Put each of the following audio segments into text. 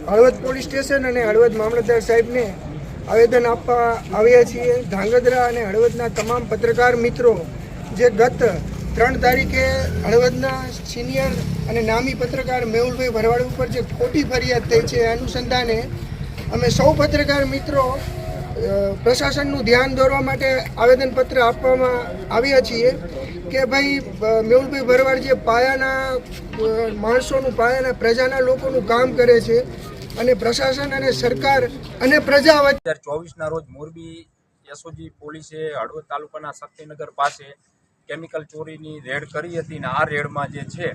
Halvad police station અને હળવદ મામલતદાર સાહેબને આવેદન આપવા આવ્યા છીએ. ધાંગધ્રા અને હળવદના તમામ પત્રકાર મિત્રો જે ગત 3 તારીખે હળવદના સિનિયર અને નામી પત્રકાર મેહુલભાઈ ભરવાડ ઉપર જે ખોટી ફરિયાદ થઈ છે, અનુસંધાને અમે સૌ પત્રકાર મિત્રો પ્રશાસનનું ધ્યાન દોરવા માટે આવેદનપત્ર આપવામાં આવ્યા છીએ કે ભાઈ મેહુલભાઈ ભરવાડ જે પાયાના માણસોનું, પાયાના પ્રજાના લોકોનું કામ કરે છે અને પ્રશાસન અને સરકાર અને પ્રજા વચ્ચે 2024ના રોજ મોરબી એસઓજી પોલીસે હળવદ તાલુકાના શક્તિનગર પાસે કેમિકલ ચોરીની રેડ કરી હતી અને આ રેડમાં જે છે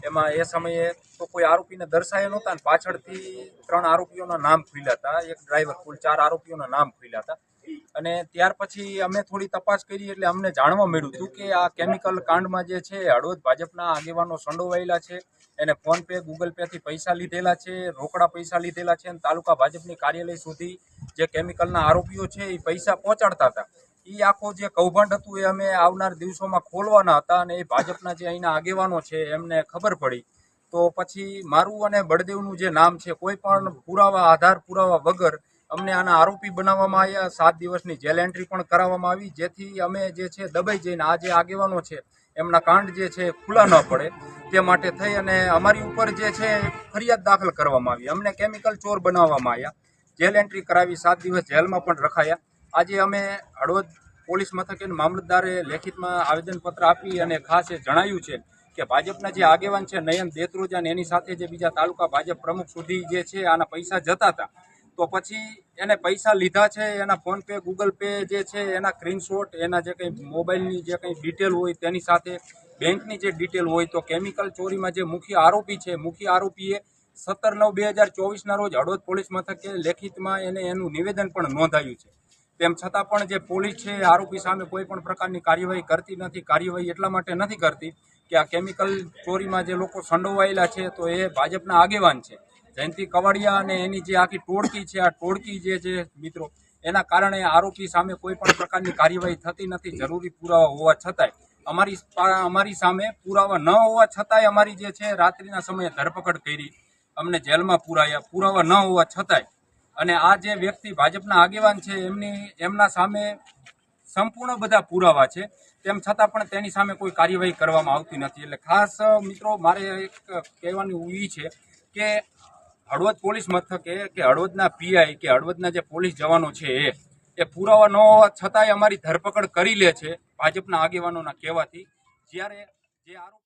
એમાં એ સમયે તો કોઈ આરોપીને દર્શાયા નહોતા અને પાછળથી 3 આરોપીઓના નામ ખુલ્યા હતા, એક ડ્રાઈવર, કુલ 4 આરોપીઓના નામ ખુલ્યા હતા. અને ત્યાર પછી અમે થોડી તપાસ કરી એટલે અમને જાણવા મળ્યું હતું કે આ કેમિકલ કાંડમાં જે છે હળવદ ભાજપના આગેવાનો સંડોવાયેલા છે, એને ફોનપે, ગૂગલ પેથી પૈસા લીધેલા છે, રોકડા પૈસા લીધેલા છે અને તાલુકા ભાજપની કાર્યાલય સુધી જે કેમિકલના આરોપીઓ છે એ પૈસા પહોંચાડતા હતા. એ આખો જે કૌભાંડ હતું એ અમે આવનાર દિવસોમાં ખોલવાના હતા અને એ ભાજપના જે અહીંના આગેવાનો છે એમને ખબર પડી તો પછી મારું અને બળદેવનું જે નામ છે કોઈ પણ પુરાવા, આધાર પુરાવા વગર અમને આના આરોપી બનાવવામાં આવ્યા. 7 દિવસની જેલ એન્ટ્રી પણ કરાવવામાં આવી, જેથી અમે જે છે દબાઈ જઈને આ જે આગેવાનો છે એમના કાંડ જે છે ખુલ્લા ન પડે તે માટે થઈ અને અમારી ઉપર જે છે ફરિયાદ દાખલ કરવામાં આવી. અમને કેમિકલ ચોર બનાવવામાં આવ્યા, જેલ એન્ટ્રી કરાવી, 7 દિવસ જેલમાં પણ રખાયા. આજે અમે હળવદ પોલીસ મથકે મામલતદારે લેખિતમાં આવેદનપત્ર આપી અને ખાસ એ જણાવ્યું છે કે ભાજપના જે આગેવાન છે નયન દેત્રોજા અને એની સાથે જે બીજા તાલુકા ભાજપ પ્રમુખ સુધી જે છે આના પૈસા જતા હતા, તો પછી એને પૈસા લીધા છે, એના ફોનપે, ગૂગલ પે જે છે એના સ્ક્રીનશોટ, એના જે કંઈ મોબાઈલની જે કંઈ ડિટેલ હોય તેની સાથે બેંકની જે ડિટેલ હોય, તો કેમિકલ ચોરીમાં જે મુખ્ય આરોપી છે, મુખ્ય આરોપીએ 17/9/2024ના રોજ હળવદ પોલીસ મથકે લેખિતમાં એનું નિવેદન પણ નોંધાયું છે. તેમ છતાં પણ જે પોલીસ છે આરોપી સામે કોઈ પણ પ્રકારની કાર્યવાહી કરતી નથી. કાર્યવાહી એટલા માટે નથી કરતી કે આ કેમિકલ ચોરીમાં જે લોકો સંડોવાયેલા છે તો એ ભાજપના આગેવાન છે, જયંતિ કવાડિયા અને એની જે આખી ટોળકી છે, આ ટોળકી જે છે મિત્રો, એના કારણે આરોપી સામે કોઈ પણ પ્રકારની કાર્યવાહી થતી નથી. જરૂરી પુરાવા હોવા છતાંય અમારી સામે પુરાવા ન હોવા છતાંય અમારી જે છે રાત્રિના સમયે ધરપકડ કરી, અમને જેલમાં પુરાયા, પુરાવા ન હોવા છતાંય. અને આ જે વ્યક્તિ ભાજપના આગેવાન છે એમના સામે સંપૂર્ણ બધા પુરાવા છે, તેમ છતાં પણ તેની સામે કોઈ કાર્યવાહી કરવામાં આવતી નથી. એટલે ખાસ મિત્રો મારે એક કહેવાનું એ છે કે હળવદ પોલીસ મથકે કે હળવદના પીઆઈ કે હળવદના જે પોલીસ જવાનો છે એ પુરાવા ન હોવા છતાંય અમારી ધરપકડ કરી લે છે ભાજપના આગેવાનોના કહેવાથી. જ્યારે જે આરોપ